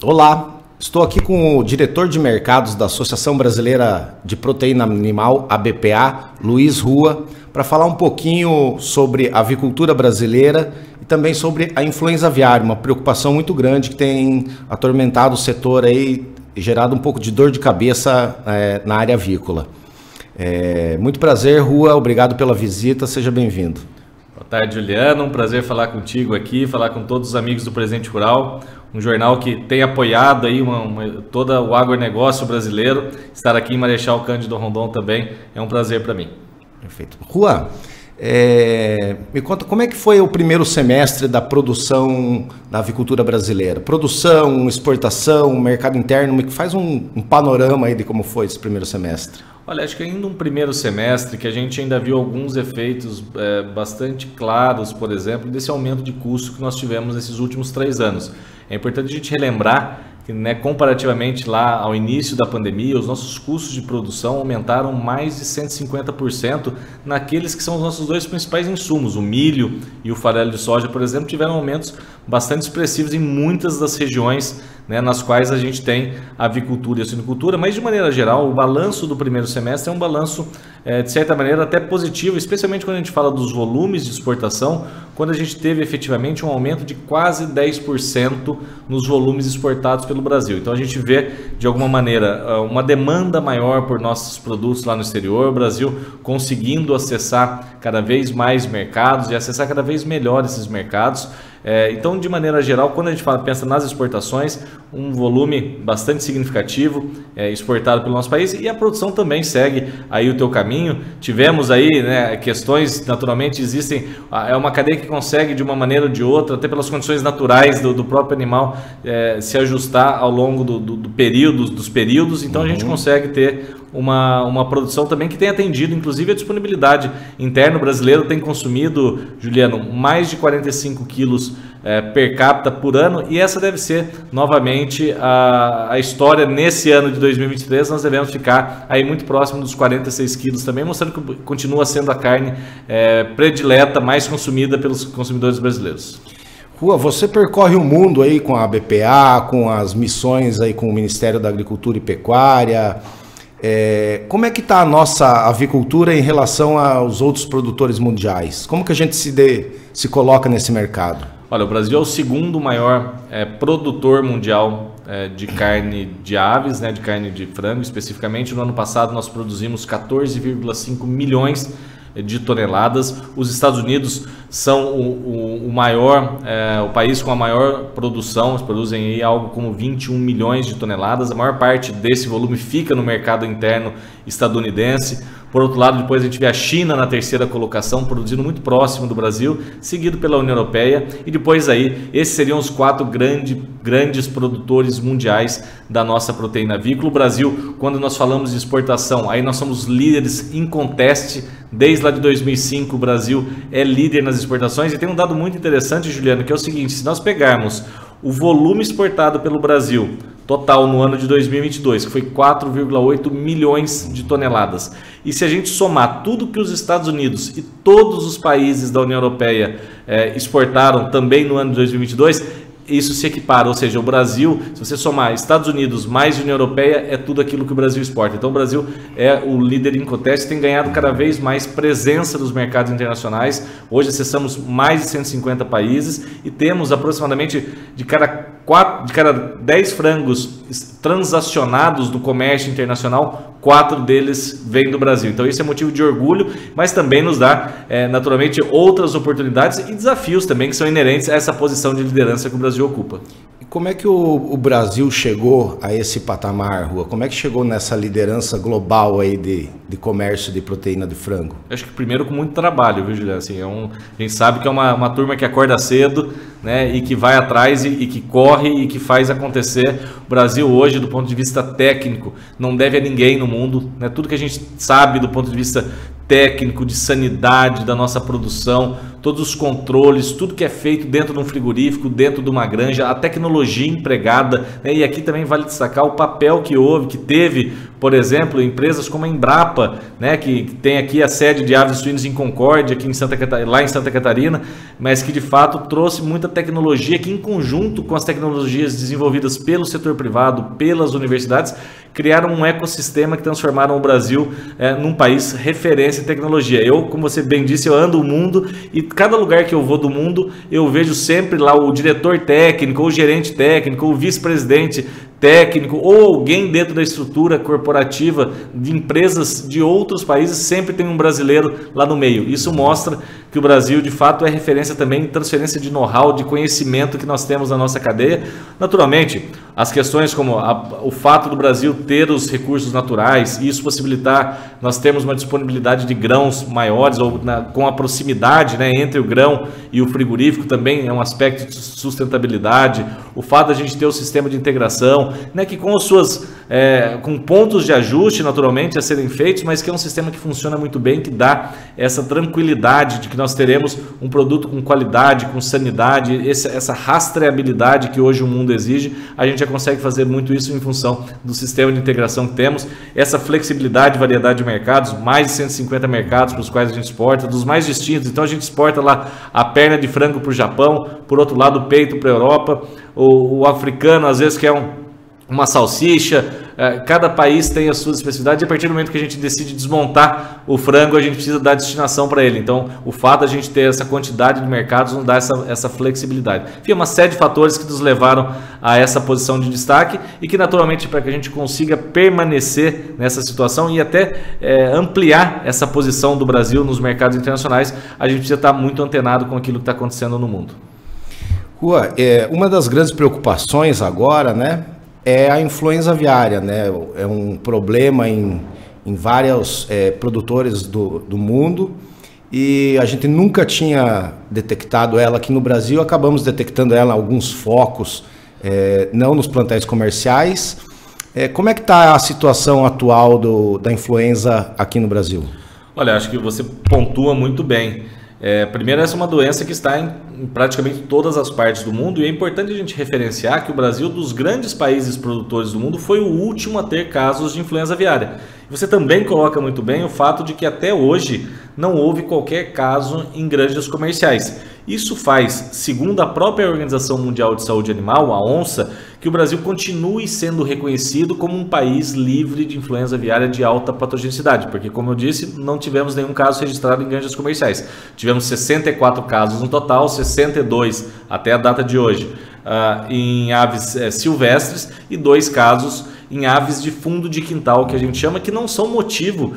Olá, estou aqui com o diretor de mercados da Associação Brasileira de Proteína Animal, ABPA, Luiz Rua, para falar um pouquinho sobre a avicultura brasileira e também sobre a influenza aviária, uma preocupação muito grande que tem atormentado o setor aí e gerado um pouco de dor de cabeça na área avícola. Muito prazer, Rua, obrigado pela visita, seja bem-vindo. Boa tarde, Juliano, um prazer falar contigo aqui, falar com todos os amigos do Presente Rural, um jornal que tem apoiado aí todo o agronegócio brasileiro. Estar aqui em Marechal Cândido Rondon também é um prazer para mim. Perfeito. Rua, me conta como é que foi o primeiro semestre da produção da avicultura brasileira? Produção, exportação, mercado interno, me faz um panorama aí de como foi esse primeiro semestre. Olha, acho que ainda um primeiro semestre que a gente ainda viu alguns efeitos bastante claros, por exemplo, desse aumento de custo que nós tivemos nesses últimos 3 anos. É importante a gente relembrar que, comparativamente lá ao início da pandemia, os nossos custos de produção aumentaram mais de 150% naqueles que são os nossos 2 principais insumos, o milho e o farelo de soja, por exemplo, tiveram aumentos bastante expressivos em muitas das regiões nas quais a gente tem avicultura e a suinocultura, mas de maneira geral o balanço do primeiro semestre é um balanço de certa maneira até positivo, especialmente quando a gente fala dos volumes de exportação, quando a gente teve efetivamente um aumento de quase 10% nos volumes exportados pelo Brasil. Então a gente vê de alguma maneira uma demanda maior por nossos produtos lá no exterior, o Brasil conseguindo acessar cada vez mais mercados e acessar cada vez melhor esses mercados. Então, de maneira geral, quando a gente pensa nas exportações, um volume bastante significativo exportado pelo nosso país, e a produção também segue aí o teu caminho. Tivemos aí questões, naturalmente existem, é uma cadeia que consegue de uma maneira ou de outra, até pelas condições naturais do próprio animal, se ajustar ao longo dos períodos, então a gente consegue ter uma produção também que tem atendido, inclusive a disponibilidade interna. O brasileiro tem consumido, Juliano, mais de 45 quilos per capita por ano, e essa deve ser novamente a história nesse ano de 2023. Nós devemos ficar aí muito próximo dos 46 quilos também, mostrando que continua sendo a carne predileta, mais consumida pelos consumidores brasileiros. Rua, você percorre o mundo aí com a BPA, com as missões aí com o Ministério da Agricultura e Pecuária. Como é que está a nossa avicultura em relação aos outros produtores mundiais? Como que a gente se coloca nesse mercado? Olha, o Brasil é o segundo maior produtor mundial de carne de aves, de carne de frango especificamente. No ano passado nós produzimos 14,5 milhões de toneladas. Os Estados Unidos são o país com a maior produção, eles produzem aí algo como 21 milhões de toneladas. A maior parte desse volume fica no mercado interno estadunidense. Por outro lado, depois a gente vê a China na 3ª colocação, produzindo muito próximo do Brasil, seguido pela União Europeia, e depois aí, esses seriam os 4 grandes produtores mundiais da nossa proteína avícola. O Brasil, quando nós falamos de exportação, aí nós somos líderes inconteste. Desde lá de 2005, o Brasil é líder nas exportações, e tem um dado muito interessante, Juliano, que é o seguinte: se nós pegarmos o volume exportado pelo Brasil total no ano de 2022, que foi 4,8 milhões de toneladas, e se a gente somar tudo que os Estados Unidos e todos os países da União Europeia exportaram também no ano de 2022, isso se equipara, ou seja, o Brasil, se você somar Estados Unidos mais União Europeia, é tudo aquilo que o Brasil exporta. Então o Brasil é o líder inconteste, tem ganhado cada vez mais presença nos mercados internacionais. Hoje acessamos mais de 150 países e temos aproximadamente de cada 10 frangos transacionados no comércio internacional, 4 deles vêm do Brasil. Então isso é motivo de orgulho, mas também nos dá naturalmente outras oportunidades e desafios também que são inerentes a essa posição de liderança que o Brasil ocupa. E como é que o Brasil chegou a esse patamar, Rua? Como é que chegou nessa liderança global aí de comércio de proteína de frango? Eu acho que primeiro com muito trabalho, viu, Juliano? Assim, a gente sabe que é uma turma que acorda cedo, e que vai atrás e que corre e que faz acontecer. O Brasil hoje, do ponto de vista técnico, não deve a ninguém no mundo. Tudo que a gente sabe do ponto de vista técnico, de sanidade da nossa produção, todos os controles, tudo que é feito dentro de um frigorífico, dentro de uma granja, a tecnologia empregada, e aqui também vale destacar o papel que teve por exemplo, empresas como a Embrapa, né, que tem aqui a sede de aves e suínos em Concórdia, aqui lá em Santa Catarina, mas que de fato trouxe muita tecnologia que, em conjunto com as tecnologias desenvolvidas pelo setor privado, pelas universidades, criaram um ecossistema que transformaram o Brasil num país referência em tecnologia. Eu, como você bem disse, eu ando o mundo e cada lugar que eu vou do mundo, eu vejo sempre lá o diretor técnico, ou o gerente técnico, ou o vice-presidente técnico, ou alguém dentro da estrutura corporativa de empresas de outros países, sempre tem um brasileiro lá no meio. Isso mostra que o Brasil, de fato, é referência também em transferência de know-how, de conhecimento que nós temos na nossa cadeia. Naturalmente, as questões como o fato do Brasil ter os recursos naturais, e isso possibilitar nós termos uma disponibilidade de grãos maiores, ou com a proximidade, né, entre o grão e o frigorífico, também é um aspecto de sustentabilidade. O fato de a gente ter o sistema de integração, né, que com as suas com pontos de ajuste naturalmente a serem feitos, mas que é um sistema que funciona muito bem, que dá essa tranquilidade de que nós teremos um produto com qualidade, com sanidade, essa rastreabilidade que hoje o mundo exige. A gente já consegue fazer muito isso em função do sistema de integração que temos, essa flexibilidade e variedade de mercados, mais de 150 mercados para os quais a gente exporta, dos mais distintos. Então a gente exporta lá a perna de frango para o Japão, por outro lado o peito para a Europa, o africano às vezes quer uma salsicha. Cada país tem as suas especificidades, e a partir do momento que a gente decide desmontar o frango, a gente precisa dar destinação para ele. Então, o fato de a gente ter essa quantidade de mercados nos dá essa flexibilidade. Enfim, uma série de fatores que nos levaram a essa posição de destaque e que, naturalmente, para que a gente consiga permanecer nessa situação e até ampliar essa posição do Brasil nos mercados internacionais, a gente precisa estar muito antenado com aquilo que está acontecendo no mundo. Rua, uma das grandes preocupações agora, né, é a influenza aviária, né? É um problema em vários produtores do mundo, e a gente nunca tinha detectado ela aqui no Brasil. Acabamos detectando ela em alguns focos, não nos plantéis comerciais. Como é que está a situação atual da influenza aqui no Brasil? Olha, acho que você pontua muito bem. Primeiro, essa é uma doença que está em praticamente todas as partes do mundo, e é importante a gente referenciar que o Brasil, dos grandes países produtores do mundo, foi o último a ter casos de influenza aviária. Você também coloca muito bem o fato de que até hoje não houve qualquer caso em granjas comerciais. Isso faz, segundo a própria Organização Mundial de Saúde Animal, a ONSA, que o Brasil continue sendo reconhecido como um país livre de influenza aviária de alta patogenicidade, porque, como eu disse, não tivemos nenhum caso registrado em granjas comerciais. Tivemos 64 casos no total, 62 até a data de hoje, em aves silvestres, e 2 casos em aves de fundo de quintal, que a gente chama, que não são motivo,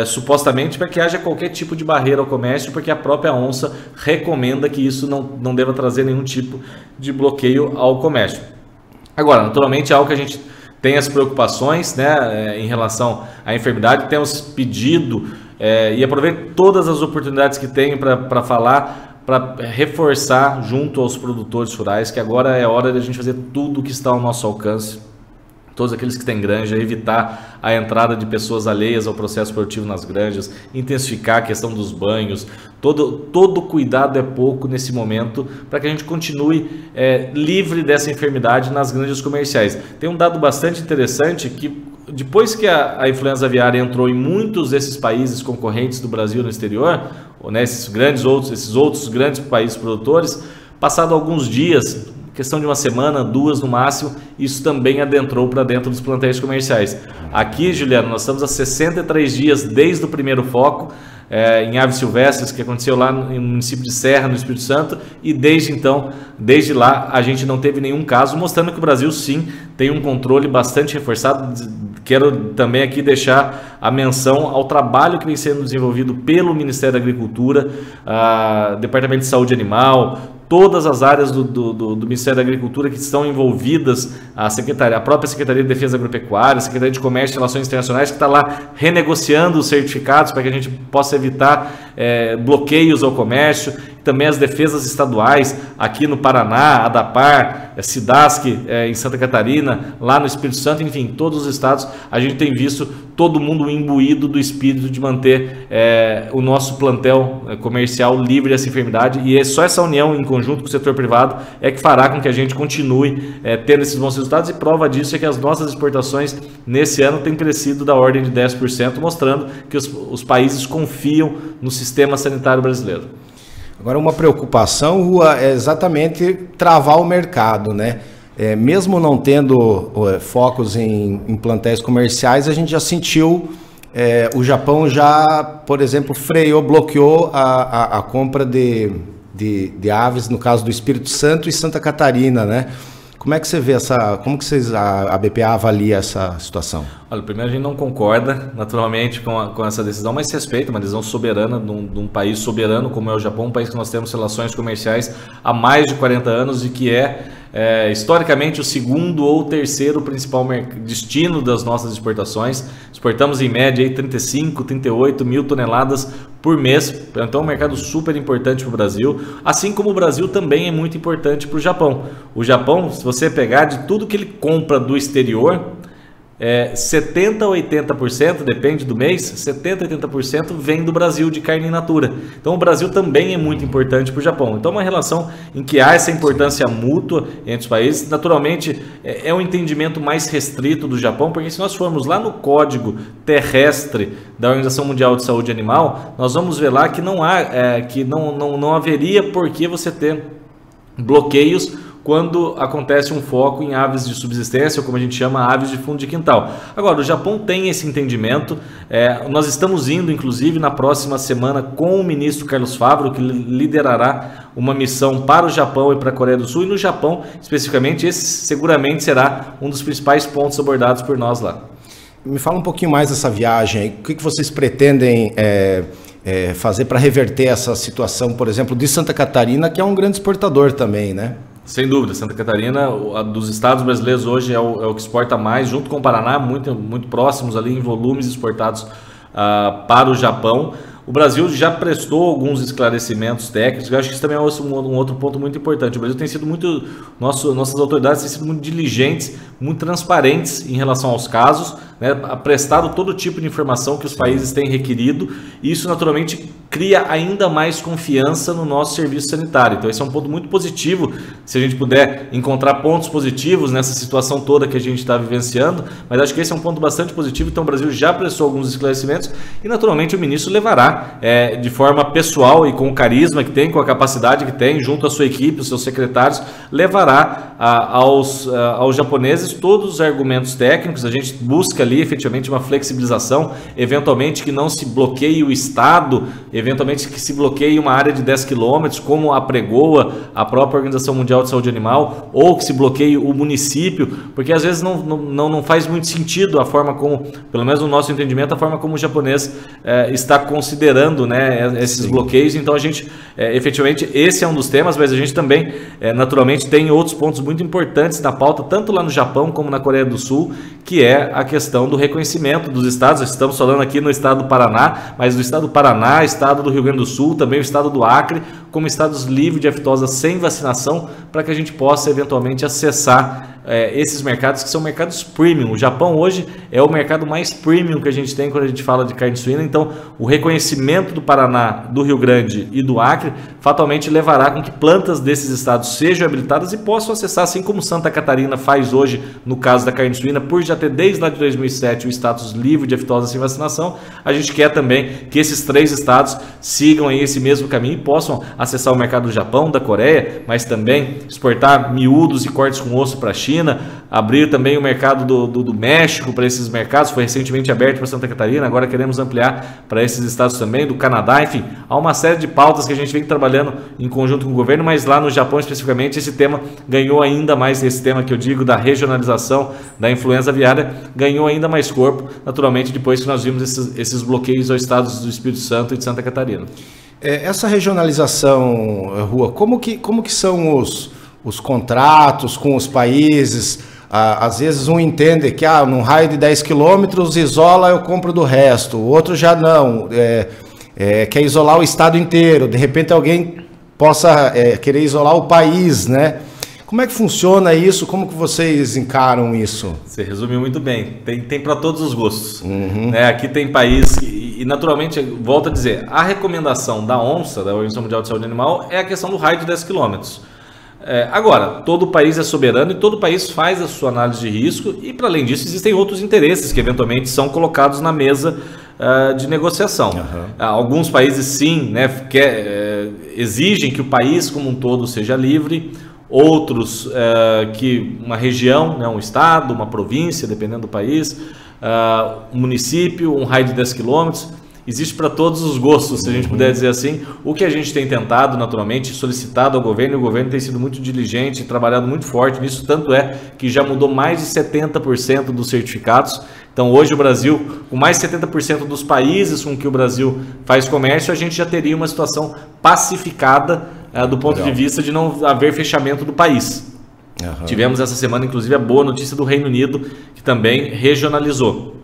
supostamente, para que haja qualquer tipo de barreira ao comércio, porque a própria ONSA recomenda que isso não deva trazer nenhum tipo de bloqueio ao comércio. Agora, naturalmente, é algo que a gente tem as preocupações, né, em relação à enfermidade. Temos pedido, e aproveito todas as oportunidades que tenho para falar, para reforçar junto aos produtores rurais, que agora é hora de a gente fazer tudo o que está ao nosso alcance, todos aqueles que têm granja, evitar a entrada de pessoas alheias ao processo produtivo nas granjas, intensificar a questão dos banhos. Todo cuidado é pouco nesse momento para que a gente continue livre dessa enfermidade nas granjas comerciais. Tem um dado bastante interessante que, depois que a influenza aviária entrou em muitos desses países concorrentes do Brasil no exterior, ou, né, esses outros grandes países produtores, passado alguns dias, questão de uma semana, 2 no máximo, isso também adentrou para dentro dos plantéis comerciais. Aqui, Juliano, nós estamos há 63 dias desde o primeiro foco em aves silvestres, que aconteceu lá no município de Serra, no Espírito Santo, e desde lá, a gente não teve nenhum caso, mostrando que o Brasil, sim, tem um controle bastante reforçado. Quero também aqui deixar a menção ao trabalho que vem sendo desenvolvido pelo Ministério da Agricultura, Departamento de Saúde Animal, todas as áreas do Ministério da Agricultura que estão envolvidas, a própria Secretaria de Defesa Agropecuária, a Secretaria de Comércio e Relações Internacionais, que está lá renegociando os certificados para que a gente possa evitar bloqueios ao comércio. também as defesas estaduais aqui no Paraná, ADAPAR, SIDASC em Santa Catarina, lá no Espírito Santo, enfim, todos os estados, a gente tem visto todo mundo imbuído do espírito de manter o nosso plantel comercial livre dessa enfermidade, e só essa união em conjunto com o setor privado é que fará com que a gente continue tendo esses bons resultados, e prova disso é que as nossas exportações nesse ano têm crescido da ordem de 10%, mostrando que os países confiam no sistema sanitário brasileiro. Agora, uma preocupação, Rua, é exatamente travar o mercado, né? Mesmo não tendo focos em plantéis comerciais, a gente já sentiu, o Japão já, por exemplo, freou, bloqueou a compra de aves, no caso do Espírito Santo e Santa Catarina, né? Como é que você vê como que a BPA avalia essa situação? Olha, primeiro a gente não concorda naturalmente com essa decisão, mas respeita uma decisão soberana de um país soberano como é o Japão, um país que nós temos relações comerciais há mais de 40 anos e que historicamente o segundo ou terceiro principal destino das nossas exportações. Exportamos em média aí 35, 38 mil toneladas por mês, então é um mercado super importante para o Brasil, assim como o Brasil também é muito importante para o Japão. O Japão, se você pegar de tudo que ele compra do exterior, 70% a 80%, depende do mês, 70% a 80% vem do Brasil de carne in natura. Então o Brasil também é muito importante para o Japão. Então é uma relação em que há essa importância mútua entre os países. Naturalmente é um entendimento mais restrito do Japão, porque se nós formos lá no código terrestre da Organização Mundial de Saúde Animal, nós vamos ver lá que não haveria por que você ter bloqueios quando acontece um foco em aves de subsistência, ou como a gente chama, aves de fundo de quintal. Agora, o Japão tem esse entendimento, nós estamos indo, inclusive, na próxima semana com o ministro Carlos Fávaro, que liderará uma missão para o Japão e para a Coreia do Sul, e no Japão, especificamente, esse seguramente será um dos principais pontos abordados por nós lá. Me fala um pouquinho mais dessa viagem, o que vocês pretendem fazer para reverter essa situação, por exemplo, de Santa Catarina, que é um grande exportador também, né? Sem dúvida, Santa Catarina, dos estados brasileiros hoje é o que exporta mais, junto com o Paraná, muito, muito próximos ali em volumes exportados para o Japão. O Brasil já prestou alguns esclarecimentos técnicos, eu acho que isso também é um outro ponto muito importante. O Brasil tem sido nossas autoridades têm sido muito diligentes, muito transparentes em relação aos casos, né, prestado todo tipo de informação que os países têm requerido, e isso naturalmente cria ainda mais confiança no nosso serviço sanitário. Então esse é um ponto muito positivo, se a gente puder encontrar pontos positivos nessa situação toda que a gente está vivenciando, mas acho que esse é um ponto bastante positivo. Então o Brasil já prestou alguns esclarecimentos e naturalmente o ministro levará de forma pessoal e com o carisma que tem, com a capacidade que tem, junto à sua equipe, os seus secretários, levará aos japoneses todos os argumentos técnicos. A gente busca ali efetivamente uma flexibilização, eventualmente que não se bloqueie o estado, eventualmente que se bloqueie uma área de 10 quilômetros, como apregoa a própria Organização Mundial de Saúde Animal, ou que se bloqueie o município, porque às vezes não faz muito sentido a forma como, pelo menos no nosso entendimento, a forma como o japonês está considerando, né, esses bloqueios. Então a gente, efetivamente, esse é um dos temas, mas a gente também, naturalmente, tem outros pontos muito importantes na pauta, tanto lá no Japão como na Coreia do Sul, que é a questão do reconhecimento dos estados. Estamos falando aqui no estado do Paraná, mas do estado do Paraná, estado do Rio Grande do Sul, também o estado do Acre, como estados livres de aftosa sem vacinação, para que a gente possa eventualmente acessar esses mercados que são mercados premium. O Japão hoje é o mercado mais premium que a gente tem quando a gente fala de carne suína. Então o reconhecimento do Paraná, do Rio Grande e do Acre fatalmente levará com que plantas desses estados sejam habilitadas e possam acessar, assim como Santa Catarina faz hoje no caso da carne suína, por já ter desde lá de 2007 o status livre de aftosa sem vacinação. A gente quer também que esses 3 estados sigam aí esse mesmo caminho e possam acessar o mercado do Japão, da Coreia, mas também exportar miúdos e cortes com osso para a China, abrir também o mercado do México para esses mercados. Foi recentemente aberto para Santa Catarina, agora queremos ampliar para esses estados também, do Canadá. Enfim, há uma série de pautas que a gente vem trabalhando em conjunto com o governo, mas lá no Japão especificamente esse tema ganhou ainda mais, esse tema que eu digo da regionalização da influenza aviária ganhou ainda mais corpo, naturalmente, depois que nós vimos esses bloqueios aos estados do Espírito Santo e de Santa Catarina. Essa regionalização, Rua, como que são os contratos com os países? Às vezes um entende que num raio de 10 quilômetros isola, eu compro do resto, o outro já não, quer isolar o estado inteiro. De repente alguém possa querer isolar o país, né? Como é que funciona isso? Como que vocês encaram isso? Você resumiu muito bem. Tem para todos os gostos. Né? Aqui tem país e naturalmente, volto a dizer, a recomendação da ONSA, da Organização Mundial de Saúde Animal, é a questão do raio de 10 quilômetros. Agora, todo país é soberano e todo país faz a sua análise de risco e, para além disso, existem outros interesses que eventualmente são colocados na mesa de negociação. Alguns países, sim, né, exigem que o país como um todo seja livre. Outros que uma região, né, um estado, uma província, dependendo do país, um município, um raio de 10 quilômetros, existe para todos os gostos, se a gente puder dizer assim. O que a gente tem tentado, naturalmente, solicitado ao governo, e o governo tem sido muito diligente e trabalhado muito forte nisso, tanto é que já mudou mais de 70% dos certificados. Então hoje o Brasil, com mais de 70% dos países com que o Brasil faz comércio, a gente já teria uma situação pacificada do ponto de vista de não haver fechamento do país. Tivemos essa semana, inclusive, a boa notícia do Reino Unido, que também regionalizou.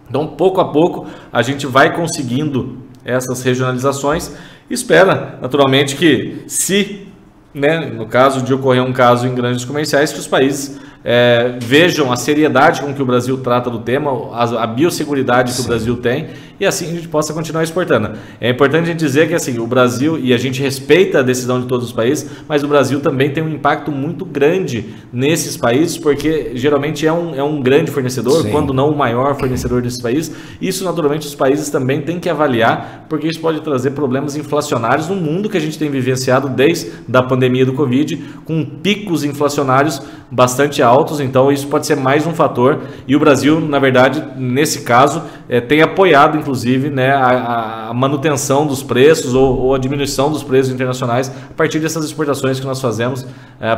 Então, pouco a pouco, a gente vai conseguindo essas regionalizações e espera, naturalmente, que se, né, no caso de ocorrer um caso em grandes comerciais, que os países vejam a seriedade com que o Brasil trata do tema, a biosseguridade que o Brasil tem, e assim a gente possa continuar exportando. É importante a gente dizer que assim, o Brasil, e a gente respeita a decisão de todos os países, mas o Brasil também tem um impacto muito grande nesses países, porque geralmente é um grande fornecedor, quando não o maior fornecedor desses países. Isso, naturalmente, os países também têm que avaliar, porque isso pode trazer problemas inflacionários no mundo que a gente tem vivenciado desde a pandemia do Covid, com picos inflacionários bastante altos. Então isso pode ser mais um fator, e o Brasil, na verdade, nesse caso, tem apoiado, inclusive, né, a manutenção dos preços ou a diminuição dos preços internacionais a partir dessas exportações que nós fazemos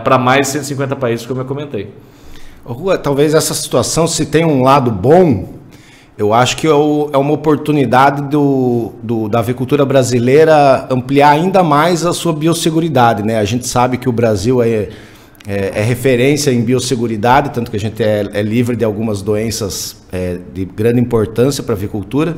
para mais de 150 países, como eu comentei. Rua, talvez essa situação, se tem um lado bom, eu acho que é uma oportunidade da avicultura brasileira ampliar ainda mais a sua biosseguridade, né? A gente sabe que o Brasil é referência em biosseguridade, tanto que a gente é livre de algumas doenças de grande importância para a avicultura.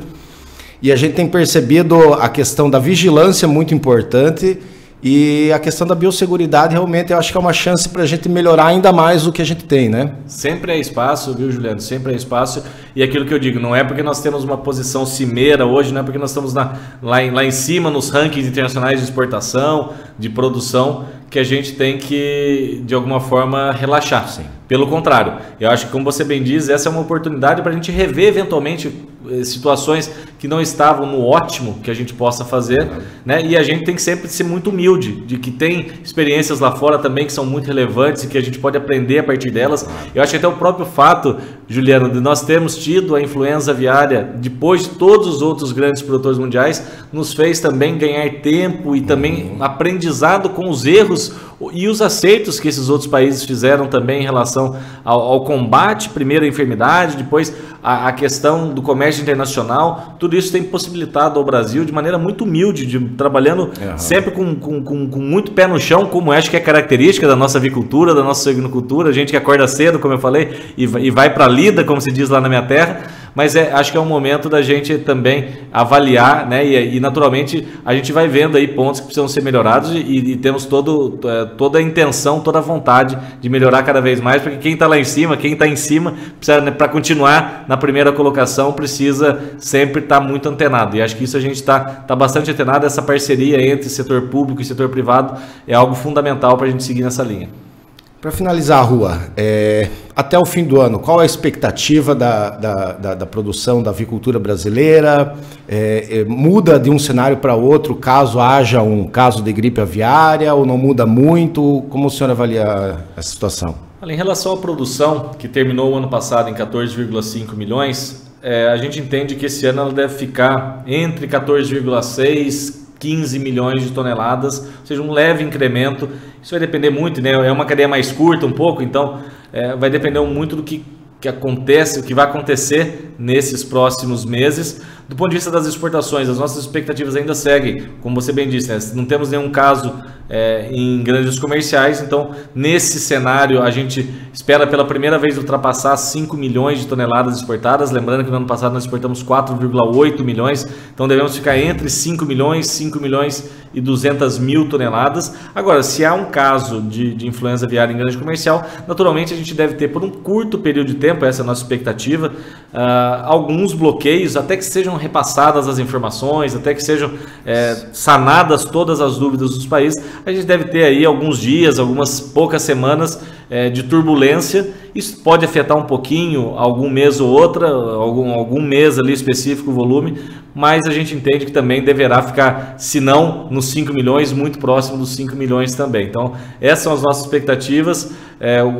E a gente tem percebido a questão da vigilância muito importante, e a questão da biosseguridade realmente eu acho que é uma chance para a gente melhorar ainda mais o que a gente tem, né? Sempre é espaço, viu, Juliano? Sempre é espaço. E aquilo que eu digo, não é porque nós temos uma posição cimeira hoje, não é porque nós estamos lá em cima nos rankings internacionais de exportação, de produção, que a gente tem que, de alguma forma, relaxar. Sim. Pelo contrário, eu acho que, como você bem diz, essa é uma oportunidade para a gente rever, eventualmente, situações que não estavam no ótimo que a gente possa fazer, né? E a gente tem que sempre ser muito humilde, de que tem experiências lá fora também que são muito relevantes e que a gente pode aprender a partir delas. Eu acho que até o próprio fato, Juliano, de nós termos tido a influenza aviária depois de todos os outros grandes produtores mundiais, nos fez também ganhar tempo e também aprendizado com os erros e os acertos que esses outros países fizeram também em relação ao combate, primeiro a enfermidade, depois a questão do comércio internacional. Tudo isso tem possibilitado ao Brasil de maneira muito humilde, trabalhando sempre com muito pé no chão, como acho que é característica da nossa avicultura, da nossa suinocultura, a gente que acorda cedo, como eu falei, e vai para a lida, como se diz lá na minha terra. Mas acho que é um momento da gente também avaliar, né? E naturalmente a gente vai vendo aí pontos que precisam ser melhorados e temos toda a intenção, toda a vontade de melhorar cada vez mais, porque quem está lá em cima, quem está em cima, né, para continuar na primeira colocação, precisa sempre estar muito antenado. E acho que isso a gente está bastante antenado. Essa parceria entre setor público e setor privado é algo fundamental para a gente seguir nessa linha. Para finalizar, Rua, até o fim do ano, qual é a expectativa da produção da avicultura brasileira? Muda de um cenário para outro caso haja um caso de gripe aviária ou não muda muito? Como o senhor avalia essa situação? Em relação à produção, que terminou o ano passado em 14,5 milhões, a gente entende que esse ano ela deve ficar entre 14,6 15 milhões de toneladas, ou seja, um leve incremento. Isso vai depender muito, né? É uma cadeia mais curta um pouco, então vai depender muito do que acontece, o que vai acontecer nesses próximos meses. Do ponto de vista das exportações, as nossas expectativas ainda seguem, como você bem disse, né? Não temos nenhum caso em grandes comerciais. Então, nesse cenário, a gente espera pela primeira vez ultrapassar 5 milhões de toneladas exportadas. Lembrando que no ano passado nós exportamos 4,8 milhões, então devemos ficar entre 5 milhões e 200 mil toneladas. Agora, se há um caso de influenza aviária em grande comercial, naturalmente a gente deve ter por um curto período de tempo, essa é a nossa expectativa, alguns bloqueios, até que sejam repassadas as informações, até que sejam sanadas todas as dúvidas dos países. A gente deve ter aí alguns dias, algumas poucas semanas de turbulência. Isso pode afetar um pouquinho, algum mês ou outra, algum mês ali específico o volume, mas a gente entende que também deverá ficar, se não nos 5 milhões, muito próximo dos 5 milhões também. Então, essas são as nossas expectativas.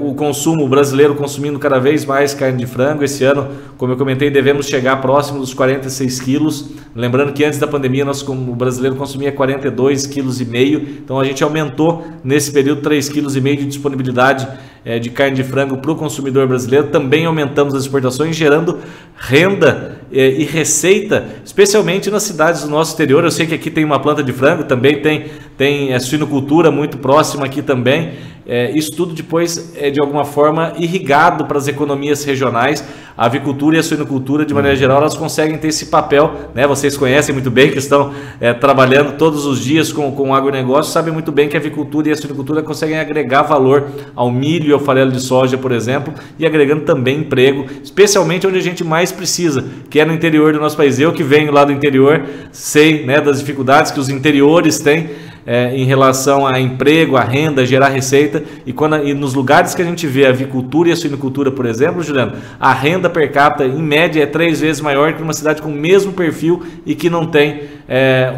O consumo brasileiro consumindo cada vez mais carne de frango. Esse ano, como eu comentei, devemos chegar próximo dos 46 quilos. Lembrando que antes da pandemia, o brasileiro consumia 42,5 quilos. Então, a gente aumentou nesse período 3,5 quilos de disponibilidade de carne de frango para o consumidor brasileiro. Também aumentamos as exportações, gerando renda e receita, especialmente nas cidades do nosso interior. Eu sei que aqui tem uma planta de frango, também tem suinocultura muito próxima aqui também. Isso tudo depois é de alguma forma irrigado para as economias regionais. A avicultura e a suinocultura, de maneira geral, elas conseguem ter esse papel, né? Vocês conhecem muito bem, que estão trabalhando todos os dias com o agronegócio, sabem muito bem que a avicultura e a suinocultura conseguem agregar valor ao milho e ao farelo de soja, por exemplo, e agregando também emprego, especialmente onde a gente mais precisa, que é no interior do nosso país. Eu que venho lá do interior, sei, né, das dificuldades que os interiores têm em relação a emprego, a renda, gerar receita, e nos lugares que a gente vê a avicultura e a suinocultura, por exemplo, Juliano, a renda per capita em média é 3 vezes maior que uma cidade com o mesmo perfil e que não tem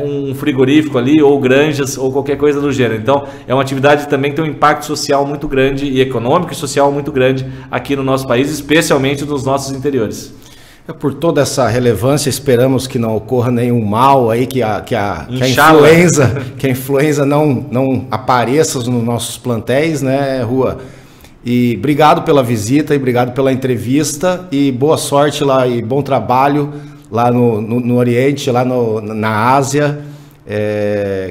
um frigorífico ali, ou granjas, ou qualquer coisa do gênero. Então, é uma atividade também que tem um impacto social muito grande, e econômico e social muito grande aqui no nosso país, especialmente nos nossos interiores. Por toda essa relevância, esperamos que não ocorra nenhum mal aí, que a influenza não apareça nos nossos plantéis, né, Rua? E obrigado pela visita e obrigado pela entrevista, e boa sorte lá e bom trabalho lá no Oriente, lá na Ásia,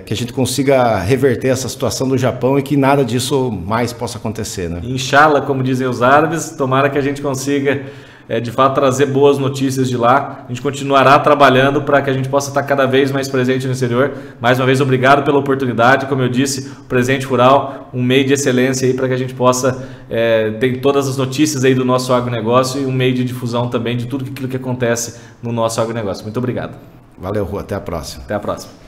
que a gente consiga reverter essa situação do Japão e que nada disso mais possa acontecer, né? Inshallah, como dizem os árabes, tomara que a gente consiga de fato trazer boas notícias de lá. A gente continuará trabalhando para que a gente possa estar cada vez mais presente no exterior. Mais uma vez, obrigado pela oportunidade. Como eu disse, o Presente Rural, um meio de excelência aí para que a gente possa ter todas as notícias aí do nosso agronegócio e um meio de difusão também de tudo aquilo que acontece no nosso agronegócio. Muito obrigado. Valeu, Rua. Até a próxima. Até a próxima.